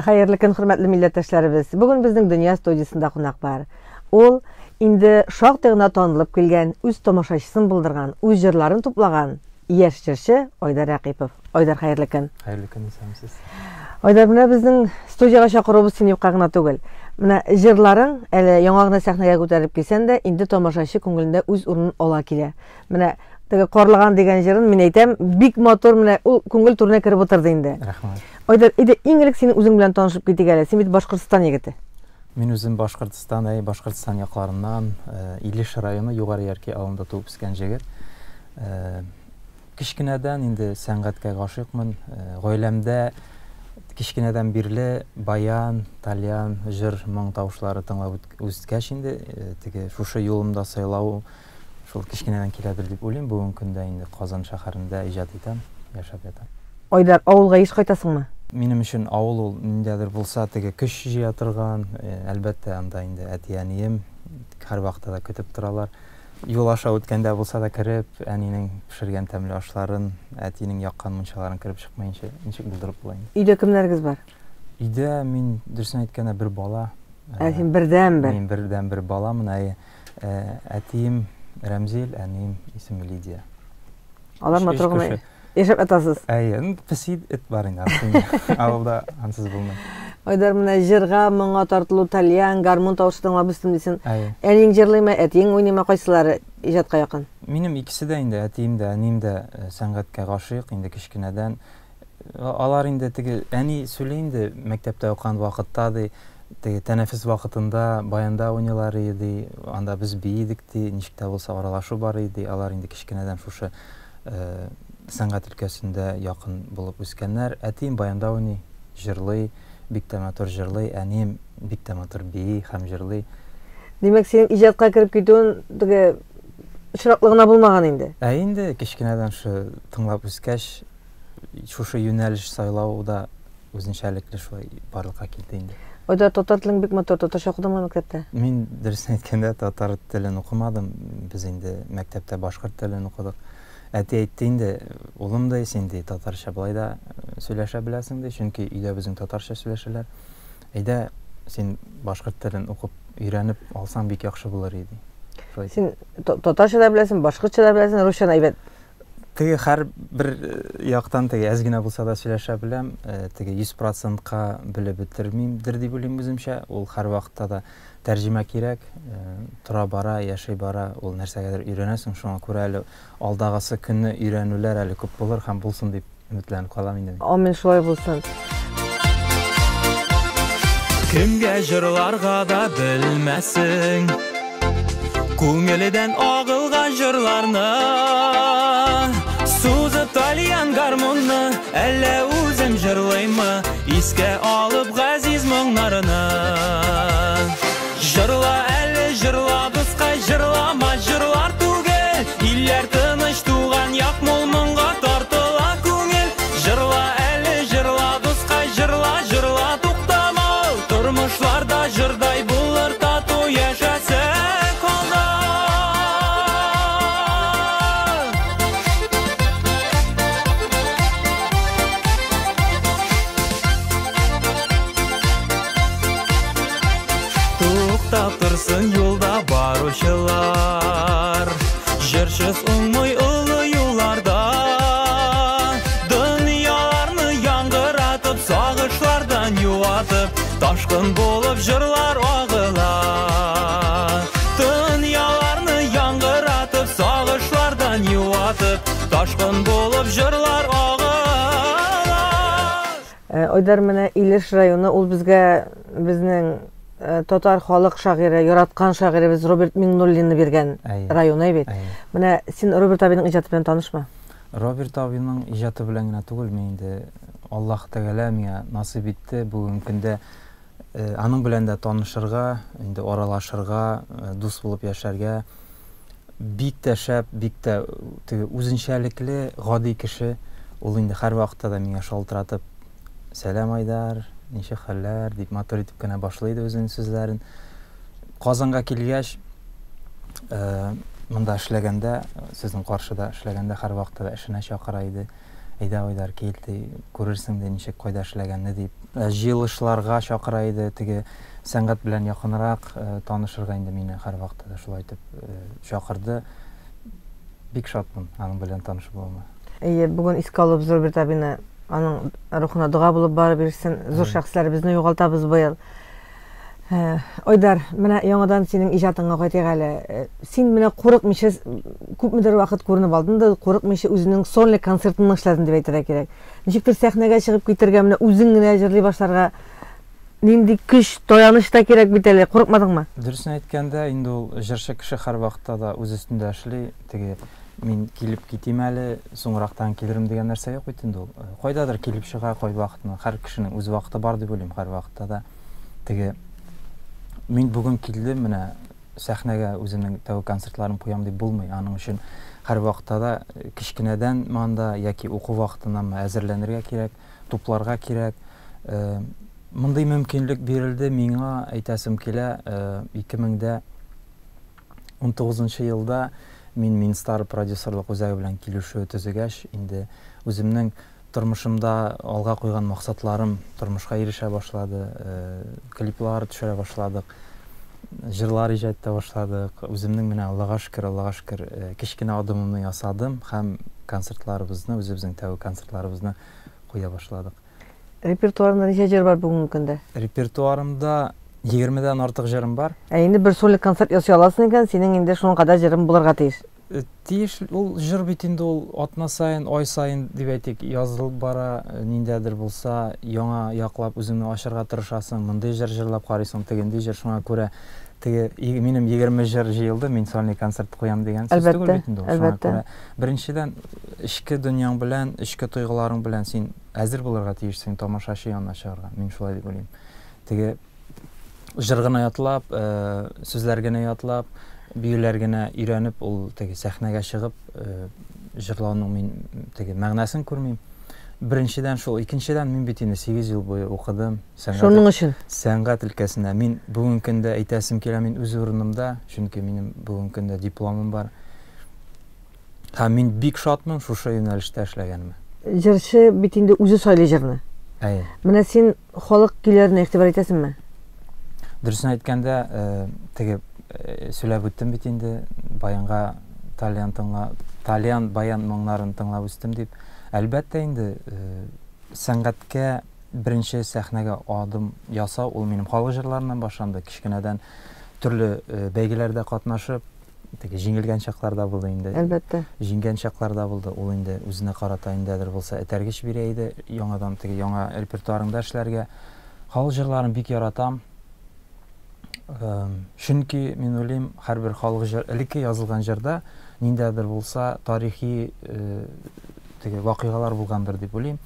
Hayırlı gün, hürmetli milletteşlerimiz. Bugün bizning Dünya Studiyasında konak var. Ol indi şактый гына tanılып келген, үз тамашачысын булдырган, үз җырларын туплagан яшь җырчы Айдар Рәкыйпов. Айдар, хайырлы көн. Хайырлы көн, сәмсез. Айдар, менә безнең студияга чакыруыбыз син юкка гына түгел. Менә җырларың әле яңа гына сәхнәгә күтәреп килсәң дә, инде тамашачы күңелендә үз урынын ала килә. Менә теге Карлыган дигән җырын мин әйтәм, бик матур, менә ул күңел түренә кереп утырды инде. Рәхмәт. Айдар, иң элек синең үзең белән танышып китик әле. Син бит Башкортстан егете. Мин үзем Башкортстан якларыннан, Илеш районы Югары Ярки авылында туып үскән җегет. Кичкенәдән инде сәнгатькә гашыйкмын. Гаиләмдә кичкенәдән бирле баян, тальян, җыр, моң тавышлары тыңлап үскәч инде, теге шушы юлымда сайлау шул кичкенәдән киләдер дип уйлыйм. Бүген көндә инде Казан шәһәрендә иҗат итәм, яшәп ятам. Айдар, авылга еш кайтасыңмы? Минем өчен авыл ул ниндәдер булса, теге көч җыя торган, әлбәттә анда инде әти-әнием һәр вакытта да көтеп торалар. Юл аша үткәндә булса да кереп, әнинең пешергән тәмле ашларын, әтинең яккан мунчаларын кереп чыкмаенча ничек булдырып була инде. Өйдә кемнәрегез бар? Өйдә мин дөресен әйткәндә бер бала. Син бердән-бер. Мин бердән-бер баламын. Әтием Рәмзил, әнием исеме Лидия. Алар матур гына яшәп атасыз. Песид эт бар инде. Авылда ансыз булмый. Айдар, менә җырга, моңа тартылу, тальян, гармон тавышы тыңлап үстем дисең. Әниң җырлыймы, әтиең уйныймы, кайсылары иҗатка якын? Минем икесе дә инде, әтием дә, әнием дә сәнгатькә гашыйк, инде кичкенәдән. Алар инде теге әни сөйләй инде, мәктәптә укыган вакытта ди, теге тәнәфес вакытында баянда уйныйлар иде, анда без биидек ди, ничек тә булса аралашу бар иде. Алар инде кичкенәдән шушы сәнгать өлкәсендә якын булып үскәннәр. Әтием баянда уйный, җырлый, бик тә матур җырлый, әнием бик тә матур бии һәм җырлый. Димәк, син иҗатка кереп китүен теге очраклы гына булмаган инде. Инде кичкенәдән шу тыңлап үскәч, шушы юнәлеш сайлау да үзенчәлекле шулай барлыкка килде инде. Айдар, татар телең бик матур, татарча укыдыңмы мәктәптә? Мин дөресен әйткәндә татар телен укымадым. Без инде мәктәптә башкорт телен укыдык. Әти әйтте инде, улым да син ди татарча болай да сөйләшә беләсең ди, чөнки өйдә безнең татарча сөйләшәләр. Әйдә, син башкорт телен укып өйрәнеп алсаң бик яхшы булыр иде. Син татарча да беләсең, башкортча да беләсең, русча да әйбәт. Теге һәр бер яктан теге әз генә булса да сөйләшә беләм, теге 100%-ка белеп бетермимдер дип уйлыйм үземчә. Ул һәр вакытта да тәрҗемә кирәк, тора бара, яшәй бара, ул нәрсәгәдер өйрәнәсең, шуңа күрә әле алдагысы көнне өйрәнүләр әле күп булыр һәм булсын дип өметләнеп калам инде. Амин, шулай булсын. Кемгә җырларга да белмәсең, күңелдән агылган җырларны, сузып тальян гармонны, әллә үзем җырлыймы, искә алып газиз моңнарны. Җырла әле, җырла дуска, җырлама җырлар түгел, илләр тыныч туган як мул моңга тартыла күңел. Җырла әле, җырла дуска, җырла, җырла туктамау, тормышларда җырдай булыр тату яшәсәк алда. Тапырсын юлда баручылар, җырчыз уңмый улы юлларда, дөньяларны яңгыратып, сагышлардан юатып, ташкын булып җырлар агыла. Дөньяларны яңгыратып, сагышлардан юатып, ташкын булып җырлар агыла. Айдар, менә Илеш районы, ул безнең татар халык шагыйре, яраткан шагыйребез Роберт Миңнуллинны биргән район әйбәт. Менә син Роберт абыйның иҗаты белән танышма? Роберт абыйның иҗаты белән генә түгел, мин инде Аллаһ Тәгалә миңа насыйп итте бүген көндә аның белән дә танышырга, инде аралашырга, дус булып яшәргә. Бик тә шәп, бик тә үзенчәлекле, гади кеше. Ул инде һәр вакытта да миңа шалтыратып, "Сәлам, Айдар, ничек хәлләр?" дип матур итеп кенә башлайды үзенең сүзләрен. Казанга килгәч, монда эшләгәндә, сезнең каршыда эшләгәндә һәр вакытта да эшенә чакыра иде. әйдә Айдар келді, көрерсің де ничек кайда эшләгәнне дип. Җыелышларга чакыра иде, теге сәнгать белән якынрак танышырга инде мине һәрвакытта да шулай итеп чакырды. Бик шатмын аның белән танышып булуыма. Бүген искә алып зур бер табина аның рухына дуга булып барып бирсен. Зур шәхесләребезне югалтабыз быел. Айдар, менә яңадан синең иҗатыңа кайтыйк әле. Син менә курыкмыйча күпмедер вакыт күренеп алдың да, курыкмыйча үзенең сольный концертын эшләдең дип әйтергә кирәк. Ничектер сәхнәгә чыгып китәргә, менә үзең генә җырлый башларга нинди көч, таяныш та кирәк бит әле. Курыкмадыңмы? Дөресен әйткәндә, инде ул җырчы кеше һәрвакытта да үз өстендә эшли. Теге мин килеп китим әле, соңрактан килерим дигән нәрсә юк бит инде ул. Кайдадыр килеп чыга, кай вакытны, һәр кешенең үз вакыты бар дип уйлыйм һәрвакытта да. Теге мин бүген килдем, менә сәхнәгә үземнең тәүге концертларым куям дип булмый. Аның өчен һәрвакытта да кичкенәдән манда яки уку вакытыннан әзерләнергә кирәк, тупларга кирәк. Мондый мөмкинлек бирелде миңа, әйтәсем килә, 2019 елда мин Минстар продюсерлык үзәге белән килешү төзегәч, инде үземнең тормышымда алга куйган максатларым тормышка ирешә башлады, клиплар төшерә башладык, җырлар иҗат итә башладык. Үземнең менә Аллага шөкер, кичкенә адымымны ясадым һәм концертларыбызны, үзебезнең тәүге концертларыбызны куя башладык. Репертуарында ничә җыр бар бүгенге көндә? Репертуарымда 20дән артык җырым бар. Инде бер сольный концерт ясый аласың икән, синең инде шуңа кадәр җырың булырга тиеш. Тиеш, ул җыр бит инде ул атна сайын, ай сайын дип әйтик, язылып бара, ниндәдер булса, яңа яклап үзеңне ачарга тырышасың, мондый җыр җырлап карыйсың, тегенди җыр, шуңа күрә теге минем 20 җыр җыелды, мин сольный концерт куям дигән сүз түгел бит инде ул. Шуңа күрә беренчедән ичке дөньяң белән, ичке тойгыларың белән син әзер булырга тиешсең тамашачы янына чыгарга. Мин шулай дип уйлыйм. Теге җыр гына ятлап, сүзләр генә ятлап, биюләр генә өйрәнеп, ул теге сәхнәгә чыгып, җырлауның мин теге мәгънәсен күрмим. Беренчедән шул, икенчедән мин бит инде 8 ел буе укыдым. Шуның өчен Сәнгать өлкәсендә мин бүген көндә әйтәсем килә, мин үз урынымда, чөнки минем бүген көндә дипломым бар. Һәм мин бик шатмын шушы юнәлештә эшләгәнемә. Җырчы бит инде үзе сайлый җырны. Менә син халык көйләренә игътибар итәсеңме? Дөресен әйткәндә, теге сөйләп үттем бит инде, баянга талиан баян моңнарын тыңлап үстем дип. Әлбәттә инде сәнгатькә беренче сәхнәгә адым ясау ул минем халык җырларыннан башланды. Кичкенәдән төрле бәйгеләрдә катнашып, теге җиңелгән чакларда булды инде. Әлбәттә. Җиңгән чакларда булды. Ул инде үзенә карата индәдер булса этәргеч бирә иде, яңадан теге яңа репертуарында эшләргә. Халык җырларын бик яратам. Чөнки мин уйлыйм, һәрбер халык җыр элекке язылган җырда ниндәдер булса тарихи теге вакыйгалар булгандыр дип уйлыйм.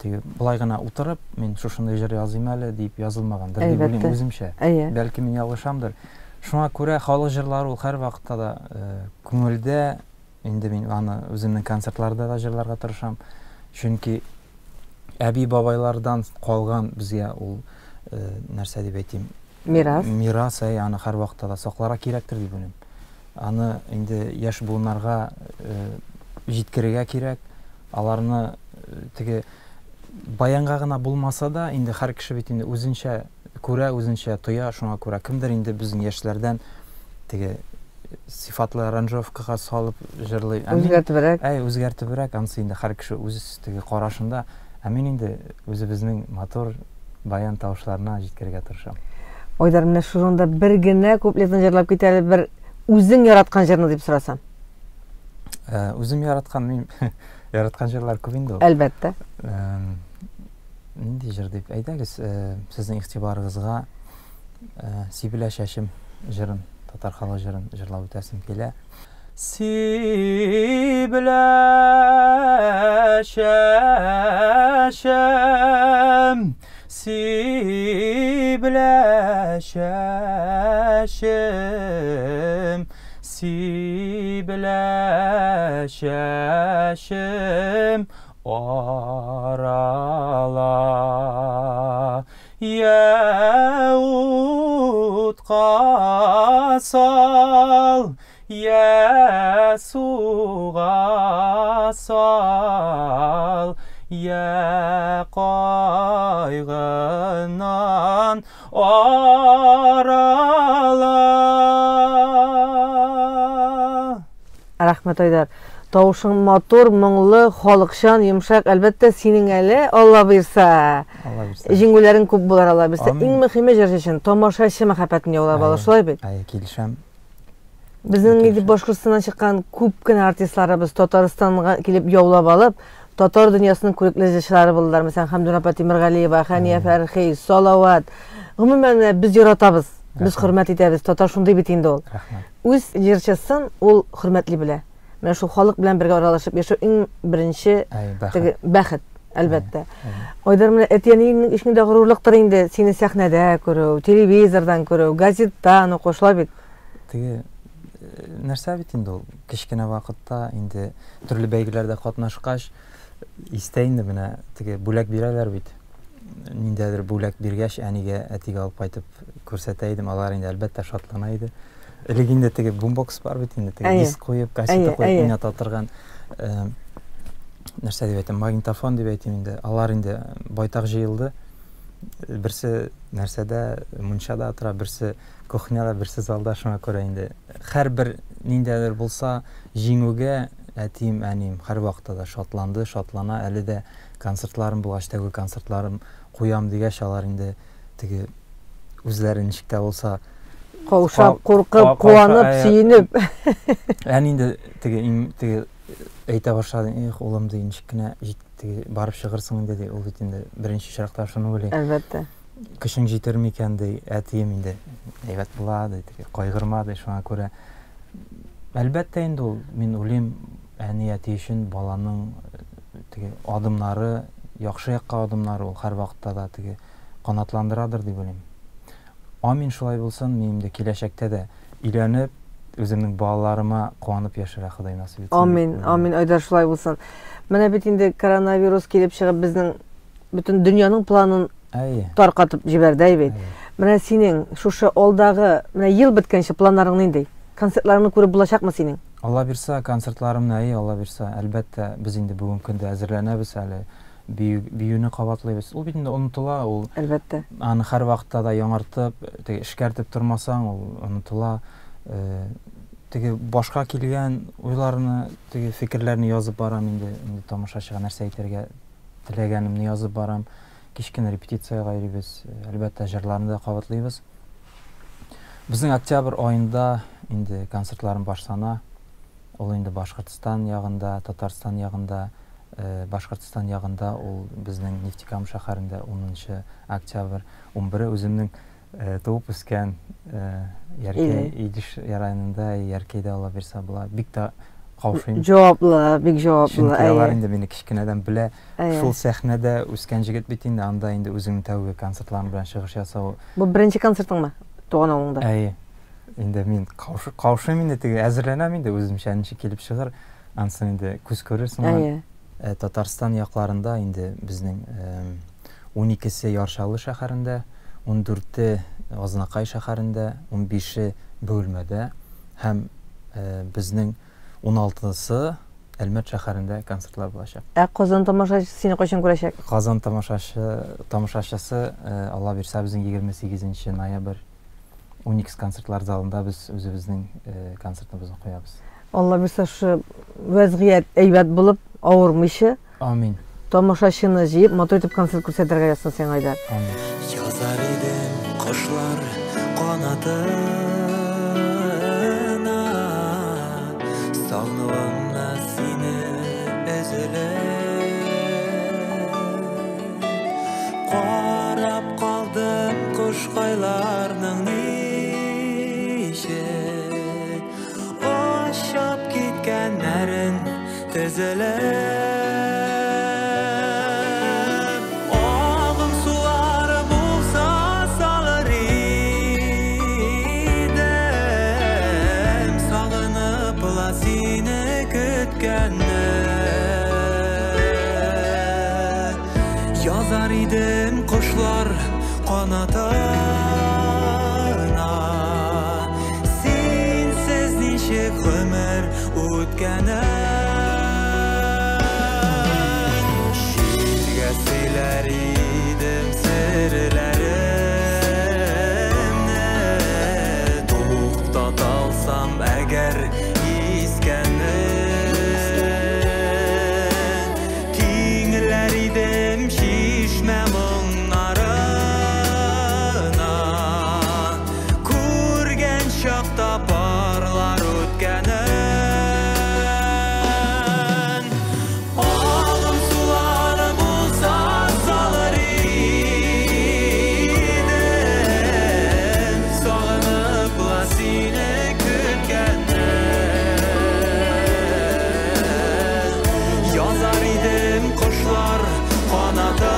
Теге булай гына утырып, мин шушындай җыр языйм әле дип язылмагандыр дип уйлыйм үземчә. Бәлки мин ялгышамдыр. Шуңа күрә халык җырлары ул һәрвакытта да күңелдә, инде мин аны үземнең концертларда да җырларга тырышам. Чөнки әби бабайлардан калган безгә ул нәрсә дип әйтим, мирас, аны һәрвакытта да сакларга кирәктер дип уйлыйм. Аны инде яшь буыннарга җиткерергә кирәк. Аларны теге баянга гына булмаса да, инде һәр кеше бит инде үзенчә күрә, үзенчә тоя, шуңа күрә кемдер инде безнең яшьләрдән теге сифатлы аранжировкага салып җырлый. Үзгәртебрәк, анысы инде һәр кеше үз теге карашында. Мин инде үзебезнең матур баян тавышларына җиткерергә тырышам. Айдар, менә шунда бер генә куплетны җырлап кит әле, бер үзең яраткан җырны дип сорасам. Үзем яраткан, мин яраткан җырлар күп инде ул. Әлбәттә. Нинди җыр дип әйтәгез, сезнең игътибарыгызга Сибелә чәчем җырын, татар халык җырын җырлап үтәсем килә. Сибелә чәчем, Сибелә чәчем, Сибелә чәчем, арала я утка сал, я суга sal, ya kaygınan arala. Рахмет Айдар. Тавышың матур, моңлы, халыкчан, йомшак, әлбәттә синең әле, Алла бирсә. Алла бирсә. Җиңүләрең күп булар, Алла бирсә. Амин. Иң мөһиме җырчы өчен тамашачы мәхәббәтен яулап алыр, шулай бит. Килешәм. Безнең инде Башкортстаннан чыккан күп кенә артистларыбыз Татарстанга килеп яулап алып, татар дөньясының күрекле җырчылары булдылар. Мәсәлән, Хәмдүн апа Тимергалиева, Хания Фәрхи, Салават. Гомумән без яратабыз, без хөрмәт итәбез. Татар шундый бит инде ул. Рәхмәт. Үз җырчысын ул хөрмәтли белә. Менә шул халык белән бергә аралашып яшәү иң беренче бәхет, әлбәттә. Айдар, менә әтиянең ишеңдә горурлыктыр инде сине сәхнәдә күрү, телевизордан күрү, газеттан укышлар бит. Теге нәрсә бит инде ул кичкенә вакытта инде төрле бәйгеләрдә катнашкач истә инде менә теге бүләк бирәләр бит. Ниндәдер бүләк биргәч әнигә, әтигә алып кайтып күрсәтә идем, алар инде әлбәттә шатлана иде. Элек инде теге бумбокс бар бит инде, теге диск куеп, кассета куеп уйната торган нәрсә дип әйтәм, магнитофон дип әйтим инде. Алар инде байтак җыелды. Берсе нәрсәдә, мунчада тора, берсе кухняда, берсе залда, шуңа күрә инде һәрбер ниндәдер булса җиңүгә әтим, әним һәр вакытта да шатланды, шатлана. Әле дә концертларым булгач, теге концертларым куям дигәч, алар инде теге үзләре ничек тә булса Каушап, куркып, куанып, сөенеп. Әни инде теге әйтә башлады, улым ди, ничек кенә теге барып чыгырсың инде ди, ул бит инде беренче чиракта шуны уйлый. Әлбәттә. Кышың җитер микән ди, әтием инде әйбәт була ди, теге кайгырма ди, шуңа күрә. Әлбәттә инде ул, мин уйлыйм, әни әти өчен баланың теге адымнары, яхшы якка адымнары ул һәр вакытта да теге канатландырадыр дип уйлыйм. Амин, шулай булсын, минем дә киләчәктә дә өйләнеп, үземнең балаларыма куанып яшәргә Ходай насыйп итсен. Амин, амин, Айдар, шулай булсын. Менә бит инде коронавирус килеп чыгып, безнең бөтен дөньяның планын таркатып җибәрде бит. Менә синең шушы алдагы, менә ел беткәнче планнарың нинди? Концертларыңны күреп булачакмы синең? Алла бирсә, концертларымны, Алла бирсә, әлбәттә без инде бүген көндә әзерләнәбез әле. Биюне кабатлыйбыз. Ул бит инде онытыла, ул. Әлбәттә. Аны һәр вакытта да яңартып, теге эшкәртеп тормасаң, ул онытыла. Теге башка килгән уйларны, теге фикерләрне язып барам инде тамашачыга нәрсә әйтергә теләгәнемне язып барам. Кичкенә репетициягә йөрибез, әлбәттә җырларны да кабатлыйбыз. Безнең октябрь аенда инде концертларым башлана. Ул инде Башкортстан ягында, Татарстан ягында, Башкортстан ягында, ул безнең Нефтекама шәһәрендә 10 октябрь, 11 үземнең туып үскән Идиш районында, Яркәйдә, Алла бирсә була. Бик тә каушыйм. Җаваплы, бик җаваплы. Чөнки алар инде мине кичкенәдән белә. Шул сәхнәдә үскән җегет бит инде, анда инде үземнең тәүге концертларым белән чыгыш ясау. Бу беренче концертыңмы? Туган авылыңда. Инде мин каушыйм инде, теге әзерләнәм инде, үземчә ничек килеп чыгыр. Ансын инде күз күрерсең. Татарстан якларында инде безнең 12-се Яршалы шәһәрендә, 14-те Азнакай шәһәрендә, 15-е Бөлмәдә һәм безнең 16-сы Әлмәт шәһәрендә концертлар булачак. Казан тамашачысы сине кайчан күрәчәк? Казан тамашачысы Алла бирсә безнең 28 ноябрь 12 концертлар залында без үзебезнең концертыбызны куябыз. Алла бирсә, шу вазгыять әйбәт булып, авырмыйчы. Амин. Тамашачыны җыеп, матур итеп концерт күрсәтергә язсын син, Айдар. Амин. Язар идем кошлар канатына, сагынуымна сине өзелеп. Карап калдым кушкайларның ничек ашап киткәннәрен тезелеп. Yazar idim kuşlar kanatına, sensiz nişek ömür o'tgani. Язар идем кошлар канатына, сенсиз ничек ömür o'tgani. Язар идем кошлар канатына, сенсиз ничек ömür o'tgani. Язар идем кошлар канатына, сенсиз ничек ömür o'tgani. Язар идем кошлар канатына, сенсиz ничек ömür o'tgani. алсам әгәр искәнен, тиңләр идем шишмә моңнарына, күргән чакта парлар үткәнен. Алым сулары булса салыр идем, сагынып ла сине көткәнен. Язар идем кошлар канатына,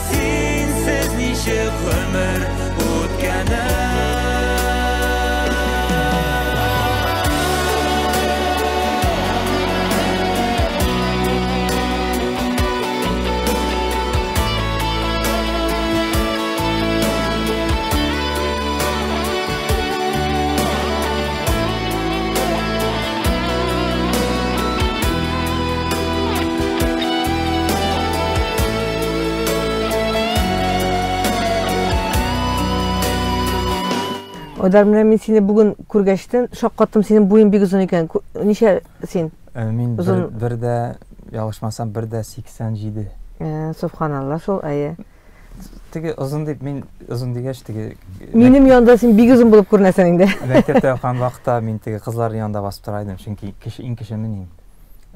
синсез ничек гомер үткәнен. Oyдар, менә мин сине бүген күргәчтен, шаккаттым, синең буең бик озын икән. Ничә син? Мин Озын. бер дә, ялгышмасам, 1.87. Субханалла, шул әйе. Теге озын дип, мин озын дигәч, теге Минем янда син бик озын булып күренәсең инде. мәктәптә укыган вакытта мин теге кызлар янында басып тора идем, чөнки иң кече мин.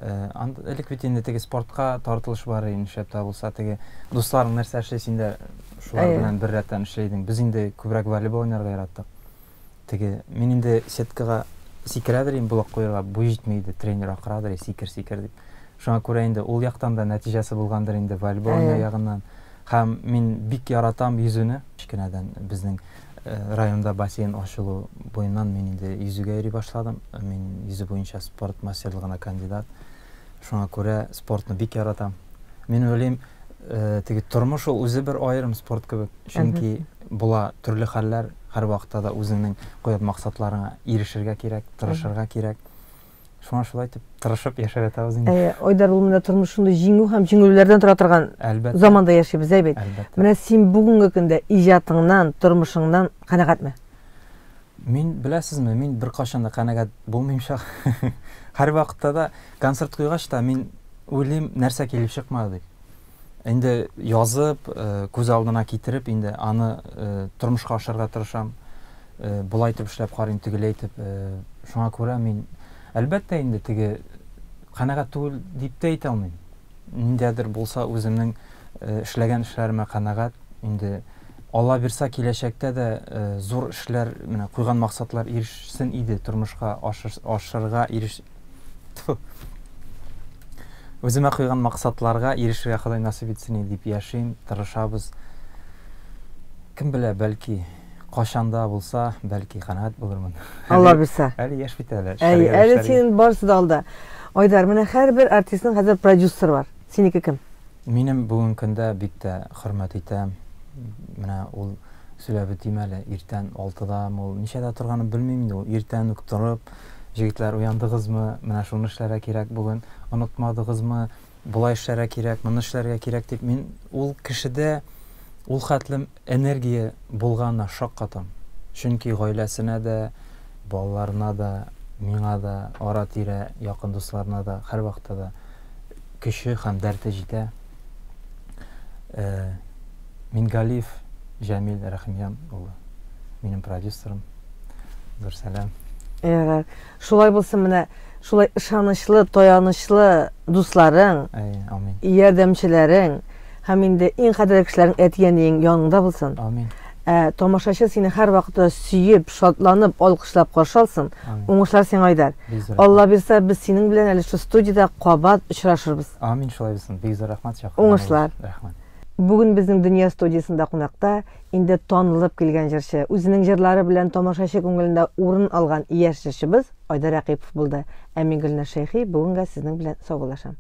Элек бит инде теге спортка тартылыш бар иде, нишләп тә булса, теге дусларың нәрсә эшләй, син дә шулар белән бер рәттән эшләйдең. Без инде күбрәк волейбол уйнарга яраттык. Теге мин инде сеткага сикерәдер инде булак куярга, бу җитмәйде, тренер акырадыр, сикер дип. Шуңа күрә инде ул яктан да нәтиҗәсе булгандыр инде волейбол ягыннан. Һәм мин бик яратам йөзүне. Кичкенәдән безнең районда бассейн ачылу буеннан мин инде йөзүгә йөри башладым. Мин йөзү буенча спорт мастерлыгына кандидат. Шуңа күрә спортны бик яратам. Мин уйлыйм, теге тормыш ул үзе бер аерым спорт кебек. Чөнки була төрле хәлләр, һәр вакытта да үзеңнең куйган максатларыңа ирешергә кирәк, тырышырга кирәк. Шуңа шулай итеп тырышып яшәп ятабыз инде. Ойдар, ул менә тормышында җиңү һәм җиңүләрдән тора торган Әлбәттә. заманда яшибез, әйбәт. Әлбәттә. Менә син бүгенге көндә иҗатыңнан, тормышыңнан канәгатьме? Мин беләсезме, мин бер кашан да канәгать булмыймча. Һәр вакытта да концерт куйгач та мин уйлыйм, нәрсә килеп чыкмады. Инде язып, күз алдына китереп, инде аны тормышка ашырга тырышам. Булай итеп эшләп карыйм, тегеләй итеп. Шуңа күрә мин әлбәттә инде теге канәгать түгел дип тә әйтә алмыйм. Ниндәдер булса үземнең эшләгән эшләремә канәгать. Инде Алла бирсә киләчәктә дә зур эшләр, менә куйган максатлар ирешсен иде, тормышка ашырга Үземә куйган максатларга ирешергә Ходай насыйп итсен дип яшим, тырышабыз. Кем белә, бәлки кашанда булса, бәлки канәгать булырмын. Алла бирсә. Әле яшь бит әле. Әле синең барысы да алда. Ойдар, менә һәрбер артистның хәзер продюсер бар. Синеке кем? Минем бүген көндә бик тә хөрмәт итәм. Менә ул сөйләп үтим әле, иртән 6-да, ул ничәдә торганын белмим инде. Ул иртән үк торып, җегетләр уяндыгызмы, менә шуны эшләргә кирәк бүген, онытмадыгызмы, булай эшләргә кирәк, моны эшләргә кирәк дип, мин ул кешедә ул хәтлем энергия булганына шаккатам. Чөнки гаиләсенә дә, балаларына да, миңа да, ара-тирә, якын дусларына да һәр вакытта да көче һәм дәрте җитә. Мингалиев Җәмил Рәхимҗан улы. Минем продюсерым. Зур сәлам. Шулай булсын, менә шулай ышанычлы, таянычлы дусларың, Амин. ярдәмчеләрең һәм инде иң кадерле кешеләрең әтигәнең яныңда булсын. Амин. Тамашачы сине һәр вакытта сөеп, шатланып, алкышлап каршы алсын. Уңышлар сиңа, Айдар. Алла бирсә, без синең белән әле шу студияда кабат очрашырбыз. Амин, шулай булсын. Бик зур рәхмәт чакырдыгыз. Уңышлар. Рәхмәт. Бүген безнең Дөнья студиясында кунакта инде танылып килгән җырчы, үзенең җырлары белән тамашачы күңелендә урын алган яшь җырчыбыз Айдар Рәкыйпов булды. Мин Гөлнар Шәйхи, бүгенгә сезнең белән саубуллашам.